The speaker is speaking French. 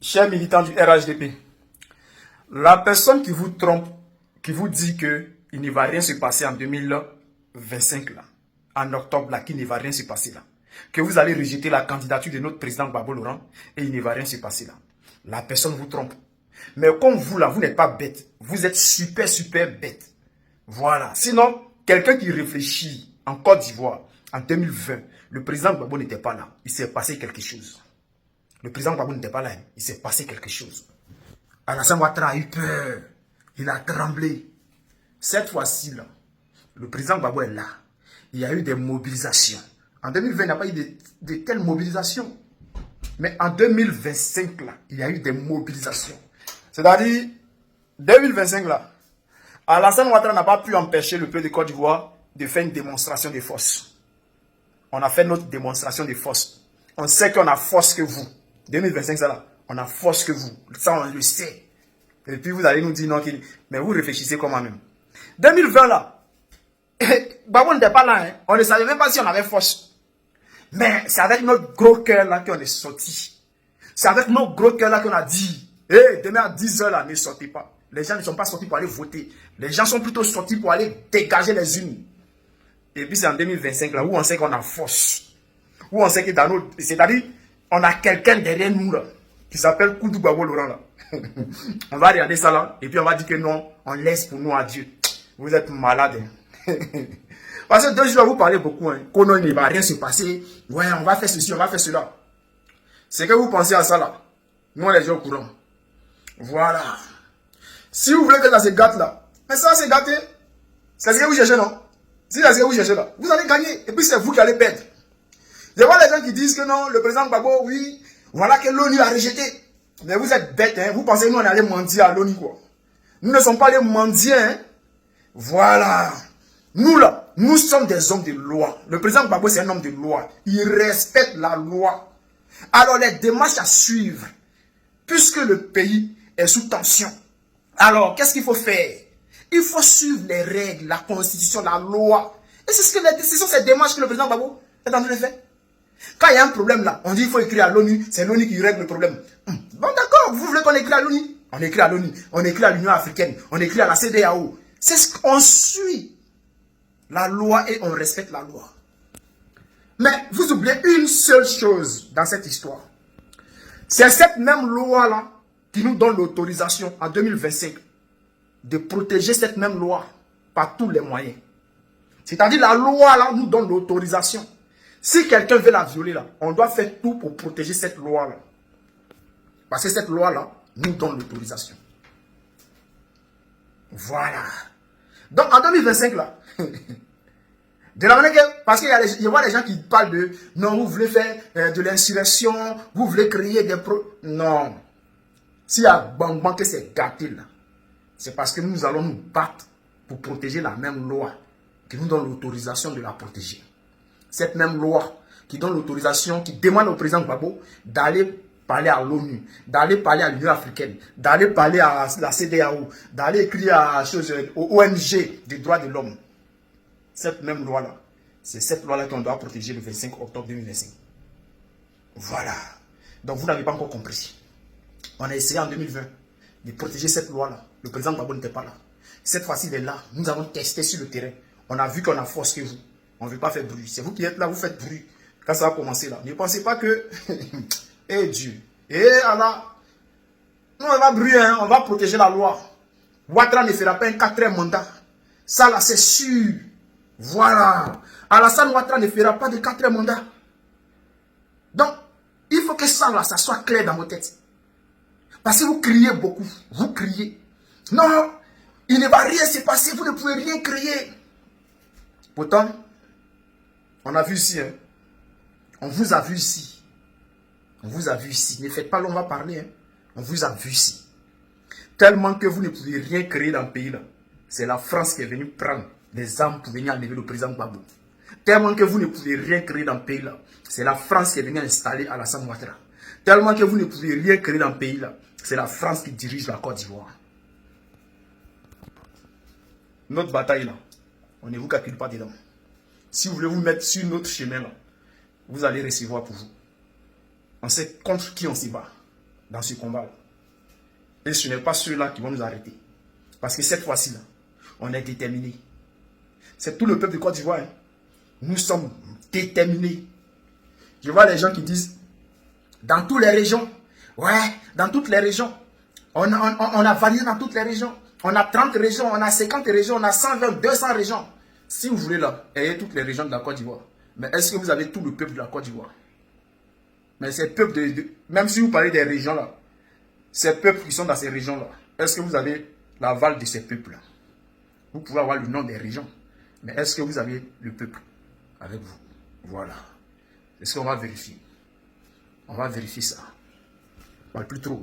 Chers militants du RHDP, la personne qui vous trompe, qui vous dit qu'il ne va rien se passer en 2025, là, en octobre, là, qu'il ne va rien se passer là, que vous allez rejeter la candidature de notre président Gbagbo Laurent et il ne va rien se passer là. La personne vous trompe. Mais comme vous là, vous n'êtes pas bête. Vous êtes super, super bête. Voilà. Sinon, quelqu'un qui réfléchit en Côte d'Ivoire, en 2020, le président Gbagbo n'était pas là. Il s'est passé quelque chose. Le président Gbagbo n'était pas là. Il s'est passé quelque chose. Alassane Ouattara a eu peur. Il a tremblé. Cette fois-ci, là, le président Gbagbo est là. Il y a eu des mobilisations. En 2020, il n'y a pas eu de telles mobilisations. Mais en 2025, là, il y a eu des mobilisations. C'est-à-dire, 2025, là, Alassane Ouattara n'a pas pu empêcher le peuple de Côte d'Ivoire de faire une démonstration de force. On a fait notre démonstration de force. On sait qu'on a force que vous. 2025, ça là, on a force que vous. Ça, on le sait. Et puis, vous allez nous dire non, mais vous réfléchissez comment même. 2020, là, Gbagbo n'était pas là. Hein. On ne savait même pas si on avait force. Mais c'est avec notre gros cœur là qu'on est sorti. C'est avec notre gros cœur là qu'on a dit, hey, demain à 10 h là, ne sortez pas. Les gens ne sont pas sortis pour aller voter. Les gens sont plutôt sortis pour aller dégager les urnes. Et puis c'est en 2025 là où on sait qu'on a force. Où on sait que dans notre... C'est-à-dire, on a quelqu'un derrière nous là, qui s'appelle Koudou Gbagbo Laurent là. On va regarder ça là, et puis on va dire que non, on laisse pour nous à Dieu. Vous êtes malades. Hein. Parce que 2 jours, vous parlez beaucoup, hein. Qu'on ne va rien se passer. Ouais, on va faire ceci, on va faire cela. C'est que vous pensez à ça là. Nous, on est déjà au courant. Voilà. Si vous voulez que ça se gâte là, mais ça va se gâter. C'est ce que vous cherchez, non? Si c'est ce que vous cherchez là, vous allez gagner. Et puis c'est vous qui allez perdre. Je vois les gens qui disent que non, le président Gbagbo, oui, voilà que l'ONU a rejeté. Mais vous êtes bêtes, hein. Vous pensez que nous, on allait mendier à l'ONU, quoi. Nous ne sommes pas les mendiers, hein. Voilà. Nous là, nous sommes des hommes de loi. Le président Gbagbo, c'est un homme de loi. Il respecte la loi. Alors les démarches à suivre, puisque le pays est sous tension, alors qu'est-ce qu'il faut faire? Il faut suivre les règles, la constitution, la loi. Et c'est ce sont ces démarches que le président Gbagbo est en train de faire. Quand il y a un problème là, on dit qu'il faut écrire à l'ONU, c'est l'ONU qui règle le problème. Bon d'accord, vous voulez qu'on écrit à l'ONU? On écrit à l'ONU, on écrit à l'Union africaine, on écrit à la CEDEAO. C'est ce qu'on suit. La loi et on respecte la loi. Mais vous oubliez une seule chose dans cette histoire. C'est cette même loi-là qui nous donne l'autorisation en 2025 de protéger cette même loi par tous les moyens. C'est-à-dire la loi-là nous donne l'autorisation. Si quelqu'un veut la violer, là, on doit faire tout pour protéger cette loi-là. Parce que cette loi-là nous donne l'autorisation. Voilà. Donc en 2025, là, de la manière que, parce qu'il y a des gens qui parlent de, non, vous voulez faire de l'insurrection, vous voulez créer des non. S'il y a Bang que c'est gâté là, c'est parce que nous allons nous battre pour protéger la même loi qui nous donne l'autorisation de la protéger. Cette même loi qui donne l'autorisation, qui demande au président Gbagbo d'aller parler à l'ONU, d'aller parler à l'Union africaine, d'aller parler à la CEDEAO, d'aller écrire aux ONG des droits de l'homme. Cette même loi-là, c'est cette loi-là qu'on doit protéger le 25 octobre 2025. Voilà. Donc vous n'avez pas encore compris. On a essayé en 2020 de protéger cette loi-là. Le président Gbagbo n'était pas là. Cette fois-ci, il est là. Nous avons testé sur le terrain. On a vu qu'on a force que vous. On ne veut pas faire bruit. C'est vous qui êtes là, vous faites bruit. Quand ça va commencer là. Ne pensez pas que... Eh Dieu. Eh Allah. Nous, on va brûler, hein. On va protéger la loi. Ouattara ne fera pas un 4e mandat. Ça là, c'est sûr. Voilà. Alassane Ouattara ne fera pas de 4e mandat. Donc, il faut que ça là, ça soit clair dans vos têtes. Parce que vous criez beaucoup. Vous criez. Non, il ne va rien se passer. Vous ne pouvez rien crier. Pourtant, on a vu ici. Hein. On vous a vu ici. On vous a vu ici. Ne faites pas l'on va parler. Hein. On vous a vu ici. Tellement que vous ne pouvez rien créer dans le pays là. C'est la France qui est venue prendre des armes pour venir enlever le président Gbagbo. Tellement que vous ne pouvez rien créer dans le pays là. C'est la France qui est venue installer Alassane Ouattara. Tellement que vous ne pouvez rien créer dans le pays là. C'est la France qui dirige la Côte d'Ivoire. Notre bataille là, on ne vous calcule pas dedans. Si vous voulez vous mettre sur notre chemin là, vous allez recevoir pour vous. On sait contre qui on s'y bat. dans ce combat-là. Et ce n'est pas ceux-là qui vont nous arrêter. Parce que cette fois-ci, on est déterminés. C'est tout le peuple de Côte d'Ivoire. Hein. Nous sommes déterminés. Je vois les gens qui disent, dans toutes les régions, ouais, dans toutes les régions, on a varié dans toutes les régions. On a 30 régions, on a 50 régions, on a 120, 200 régions. Si vous voulez là, ayez toutes les régions de la Côte d'Ivoire. Mais est-ce que vous avez tout le peuple de la Côte d'Ivoire? Mais ces peuples, même si vous parlez des régions là, ces peuples qui sont dans ces régions là, est-ce que vous avez l'aval de ces peuples là? Vous pouvez avoir le nom des régions. Mais est-ce que vous avez le peuple avec vous? Voilà. Est-ce qu'on va vérifier? On va vérifier ça. On ne parle plus trop.